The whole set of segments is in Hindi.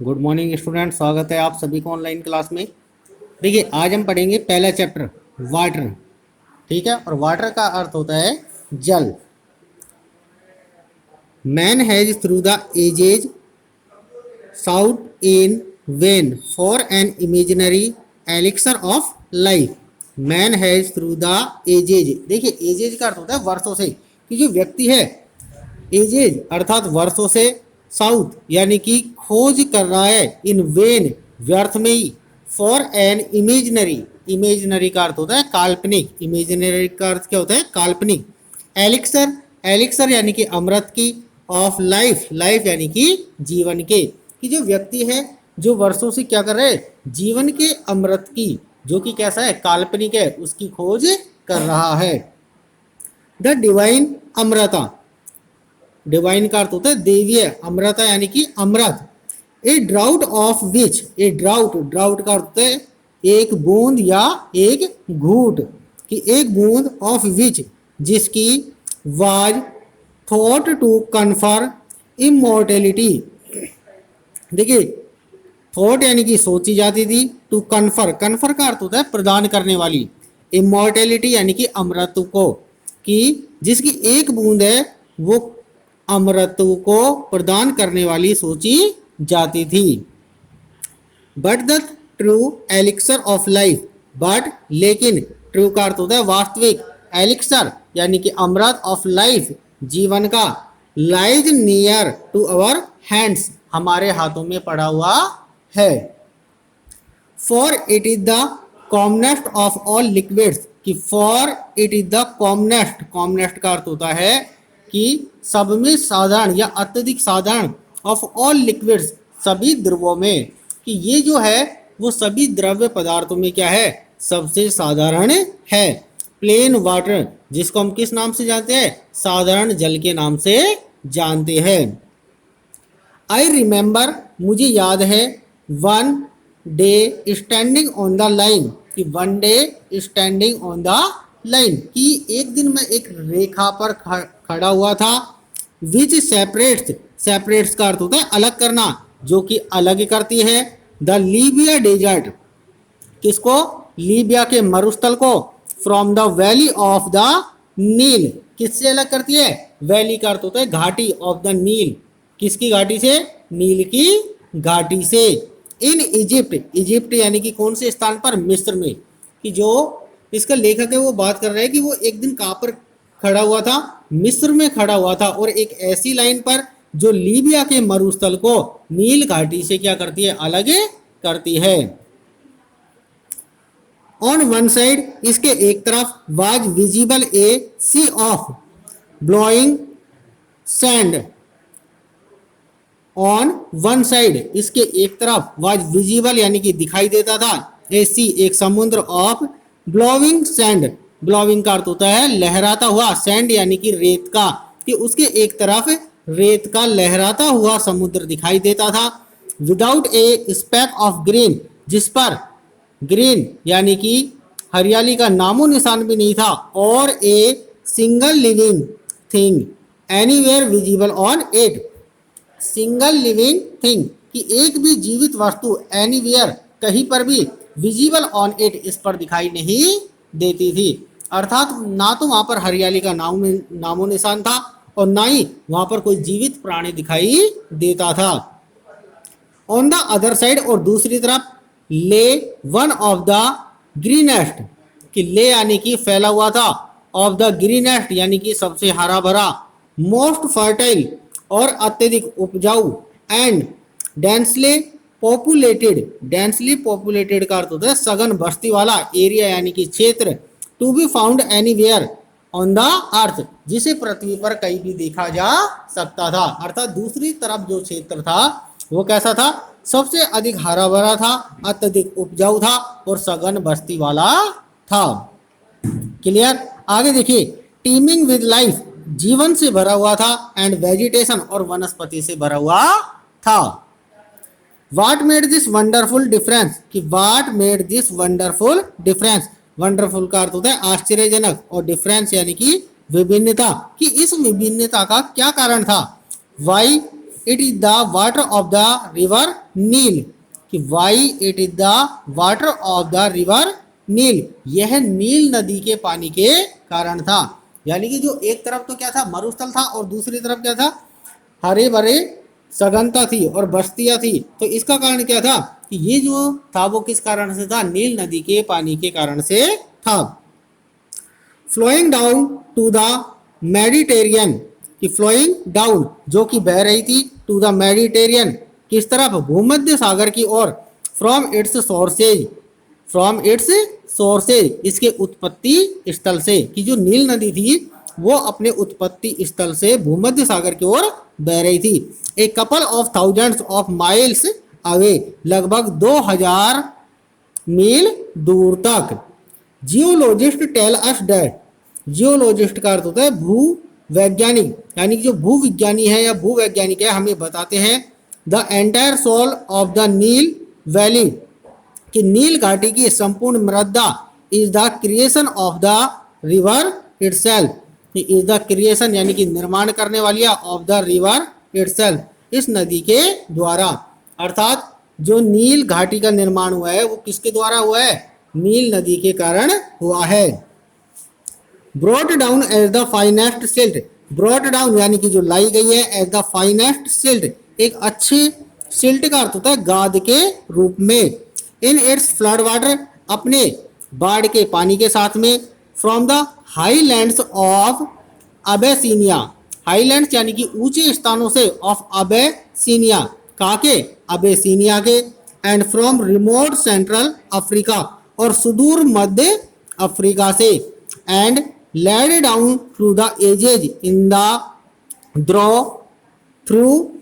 गुड मॉर्निंग स्टूडेंट, स्वागत है आप सभी को ऑनलाइन क्लास में। देखिए, आज हम पढ़ेंगे पहला चैप्टर वाटर। ठीक है, और वाटर का अर्थ होता है जल। Man has through the ages sought in vain for an imaginary elixir of life. Man has through the ages. देखिए, एजेज का अर्थ होता है वर्षों से, कि जो व्यक्ति है एजेज अर्थात वर्षों से साउथ यानी कि खोज कर रहा है इन वेन व्यर्थ में ही फॉर एन इमेजिनरी। इमेजिनरी का अर्थ होता है काल्पनिक। इमेजिनरी का अर्थ क्या होता है? काल्पनिक। एलिक्सर, एलिक्सर यानी कि अमृत की। ऑफ लाइफ, लाइफ यानी कि जीवन के। कि जो व्यक्ति है जो वर्षों से क्या कर रहा है? जीवन के अमृत की, जो कि कैसा है? काल्पनिक है, उसकी खोज कर रहा है। द डिवाइन अमृता, डिवाइन का अर्थ होता है देवीय, अमृता यानी कि अमृत। A draught of which, a draught, draught का अर्थ होता है एक बूंद या एक घूट। कि एक बूंद ऑफ विच, जिसकी was thought to confer immortality. देखिए, थॉट यानी कि सोची जाती थी, टू कन्फर, कन्फर का अर्थ होता है प्रदान करने वाली, इमोर्टेलिटी यानी कि अमृत को, कि जिसकी एक बूंद है वो अमृत को प्रदान करने वाली सोची जाती थी। But the true elixir of life, but लेकिन, ट्रू का अर्थ होता है वास्तविक, एलिक्सर यानी कि अमृत ऑफ लाइफ जीवन का, lies near to our hands, हमारे हाथों में पड़ा हुआ है। For it is the commonest of all liquids, कि for it is the commonest, commonest का अर्थ होता है कि सब में साधारण या अत्यधिक साधारण, ऑफ ऑल लिक्विड्स, सभी द्रवों में, कि ये जो है वो सभी द्रव्य पदार्थों में क्या है? सबसे साधारण है। प्लेन वाटर, जिसको हम किस नाम से जानते हैं? साधारण जल के नाम से जानते हैं। आई रिमेंबर, मुझे याद है, one day standing on the line, कि one day standing on the line, कि एक दिन मैं एक रेखा पर खड़ा हुआ था। विच सेपरेट्स, सेपरेट्स का अर्थ होता है अलग करना, जो कि अलग करती है। द लीबिया डेजर्ट, किसको? लीबिया के मरुस्थल को। From the valley of the Nile, किससे अलग करती है? वैली का अर्थ होता है घाटी, ऑफ द नील, किसकी घाटी से? नील की घाटी से। इन इजिप्ट, इजिप्ट यानी कि कौन से स्थान पर? मिस्र में। कि जो इसका लेखक है वो बात कर रहा है कि वो एक दिन कहाँ पर खड़ा हुआ था? मिस्र में खड़ा हुआ था, और एक ऐसी लाइन पर जो लीबिया के मरुस्थल को नील घाटी से क्या करती है? अलग करती है। ऑन वन साइड, इसके एक तरफ, was visible a sea of blowing sand. On one side, इसके एक तरफ, वाज विजिबल यानी कि दिखाई देता था, ए सी एक समुद्र, ऑफ ब्लोइंग सैंड, ब्लोइंग का अर्थ होता है लहराता हुआ, सैंड यानी कि रेत का, कि उसके एक तरफ रेत का लहराता हुआ समुद्र दिखाई देता था। Without A SPAC of green, जिस पर ग्रीन यानी कि हरियाली का नामो निशान भी नहीं था, और a single living thing anywhere visible on it, single living thing, कि एक भी जीवित वस्तु एनीवेयर कहीं पर भी, विजिबल ऑन इट इस पर दिखाई नहीं देती थी। अर्थात ना तो वहां पर हरियाली का नामो निशान था, और ना ही वहां पर कोई जीवित प्राणी दिखाई देता था। ऑन द अदर साइड, और दूसरी तरफ, ले वन ऑफ द ग्रीनेस्ट, कि ले यानी कि फैला हुआ था, ऑफ द ग्रीनेस्ट यानी कि सबसे हरा भरा, मोस्ट फर्टाइल और अत्यधिक उपजाऊ, and densely populated, densely populated का अर्थ होता है सघन बस्ती वाला, एरिया यानी कि क्षेत्र, to be found anywhere on the earth, जिसे पृथ्वी पर कहीं भी देखा जा सकता था। अर्थात दूसरी तरफ जो क्षेत्र था वो कैसा था? सबसे अधिक हरा भरा था, अत्यधिक उपजाऊ था, और सघन बस्ती वाला था। क्लियर? आगे देखिए, टीमिंग विद लाइफ, जीवन से भरा हुआ था, एंड वेजिटेशन और वनस्पति से भरा हुआ था। What made this wonderful difference, कि what made this wonderful difference, wonderful का अर्थ होता है आश्चर्यजनक, और डिफरेंस यानी कि विभिन्नता, कि इस विभिन्नता का क्या कारण था? Why it is the water of the river Nile, कि why it is the water of the river Nile, यह नील नदी के पानी के कारण था। यानी कि जो एक तरफ तो क्या था, मरुस्थल था, और दूसरी तरफ क्या था, हरे भरे सघनता थी और बस्तियां थी। तो इसका कारण क्या था कि ये जो था वो किस कारण से था, नील नदी के पानी के कारण से था। Flowing down to the Mediterranean, कि फ्लोइंग डाउन जो कि बह रही थी, टू द मेडिटेरियन किस तरफ, भूमध्य सागर की ओर, from its sources, from its sources इसके उत्पत्ति स्थल से, कि जो नील नदी थी वो अपने उत्पत्ति स्थल से भूमध्य सागर की ओर बह रही थी। A couple of thousands of miles away, लगभग 2000 मील दूर तक। Geologist tell us that, geologist का अर्थ होता है भू वैज्ञानिक, यानी कि जो भूविज्ञानी है या भूवैज्ञानिक है, हमें बताते हैं the entire soil of the Nile valley, कि नील घाटी की संपूर्ण मृदा is the creation of the river itself, is the creation यानी कि निर्माण करने वाली ऑफ द रिवर इटसेल्फ, इस नदी के द्वारा। अर्थात जो नील घाटी का निर्माण हुआ है वो किसके द्वारा हुआ है, नील नदी के कारण हुआ है। Brought down as the finest silt, brought down यानी कि जो लाई गई है, एज द फाइनेस्ट सिल्ट एक अच्छे सिल्ट का अर्थ होता है गाद के रूप में। इन इट्स फ्लड वाटर अपने बाढ़ के पानी के साथ में, from the highlands of Abyssinia, highlands यानी कि ऊंचे स्थानों से, ऑफ अबेसिनिया कहाँ के, अबेसिनिया के, and from remote central Africa और सुदूर मध्य अफ्रीका से, and led down through the ages in the trough through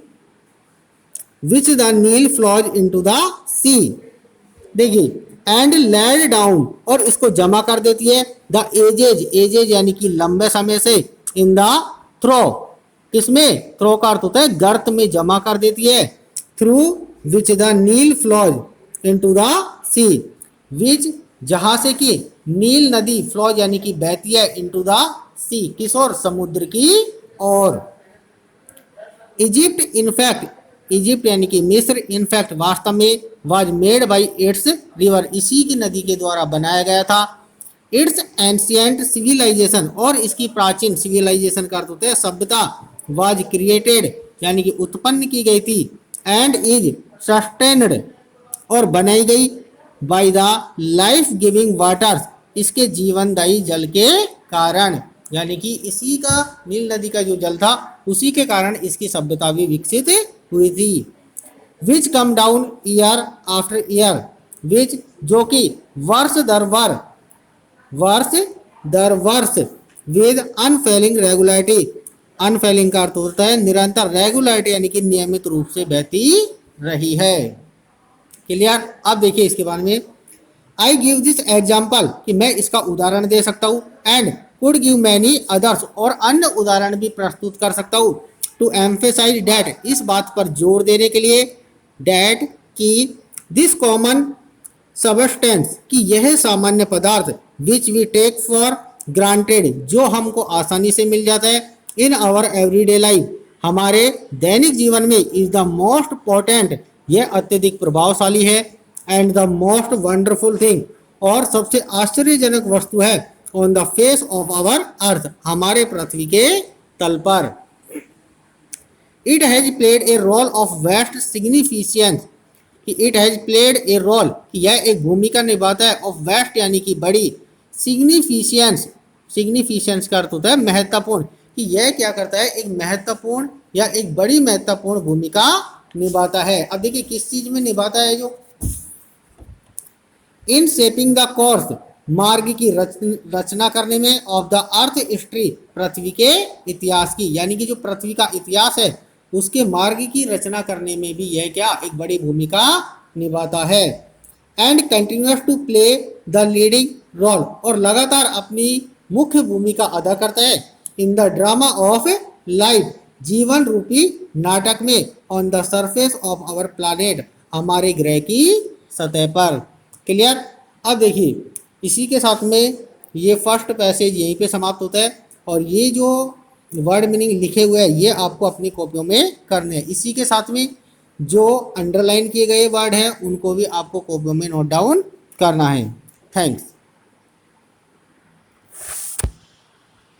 which the Nile flows into the sea. देखिए, एंड लेड डाउन और इसको जमा कर देती है, द एजेज, एजेज यानी कि लंबे समय से, इन द थ्रो, इसमें थ्रो का अर्थ होता है गर्त में जमा कर देती है, through which the Nile flows into the sea, which जहां से कि नील नदी फ्लॉज यानी कि बहती है, इनटू द सी किस ओर, समुद्र की ओर। इजिप्ट इनफैक्ट, इजिप्ट यानी कि मिस्र, इनफैक्ट वास्तव में, was made by its river इसी की नदी के द्वारा बनाया गया था। इट्स एंशियंट सिविलाइजेशन और इसकी प्राचीन, सिविलाइजेशन का अर्थ होता है सभ्यता, वाज क्रिएटेड यानी कि उत्पन्न की गई थी, एंड इज सस्टेन्ड और बनाई गई, by the life giving waters इसके जीवनदायी जल के कारण, यानी कि इसी का, नील नदी का जो जल था उसी के कारण इसकी सभ्यता भी विकसित हुई थी। Which come down year after year, which जो कि वर्ष दर वर्ष विद अनफेलिंग रेगुलरिटी, अनफेलिंग का अर्थ होता है निरंतर, रेगुलरिटी यानी कि नियमित रूप से बहती रही है। क्लियर। अब देखिए इसके बारे में, आई गिव दिस एग्जाम्पल कि मैं इसका उदाहरण दे सकता हूँ, and could give many others और अन्य उदाहरण भी प्रस्तुत कर सकता हूँ, टू एम्फेसाइज डैट इस बात पर जोर देने के लिए, डैट कि दिस कॉमन सबस्टेंस कि यह सामान्य पदार्थ, which we take for granted जो हमको आसानी से मिल जाता है, इन आवर एवरीडे लाइफ हमारे दैनिक जीवन में, इज द मोस्ट पोटेंट यह अत्यधिक प्रभावशाली है, and the most wonderful thing और सबसे आश्चर्यजनक वस्तु है, on the face of our earth हमारे पृथ्वी के तल पर। It has played a role of vast significance कि it has played a role कि यह एक भूमिका निभाता है, ऑफ वेस्ट यानी कि बड़ी, सिग्निफिकेंस, सिग्निफिकेंस का अर्थ होता है महत्वपूर्ण, कि यह क्या करता है, एक महत्वपूर्ण या एक बड़ी महत्वपूर्ण भूमिका निभाता है। अब देखिए किस चीज में निभाता है, जो इन शेपिंग द कोर्स मार्ग की रचना करने में, ऑफ द अर्थ हिस्ट्री पृथ्वी के इतिहास की, यानी कि जो पृथ्वी का इतिहास है उसके मार्ग की रचना करने में भी यह क्या एक बड़ी भूमिका निभाता है। And continues to play the leading role और लगातार अपनी मुख्य भूमिका अदा करता है, in the drama of life जीवन रूपी नाटक में, on the surface of our planet हमारे ग्रह की सतह पर। क्लियर। अब देखिए इसी के साथ में ये फर्स्ट पैसेज यहीं पे समाप्त होता है, और ये जो वर्ड मीनिंग लिखे हुए हैं ये आपको अपनी कॉपियों में करने हैं। इसी के साथ में जो अंडरलाइन किए गए वर्ड हैं उनको भी आपको कॉपियों में नोट डाउन करना है। थैंक्स।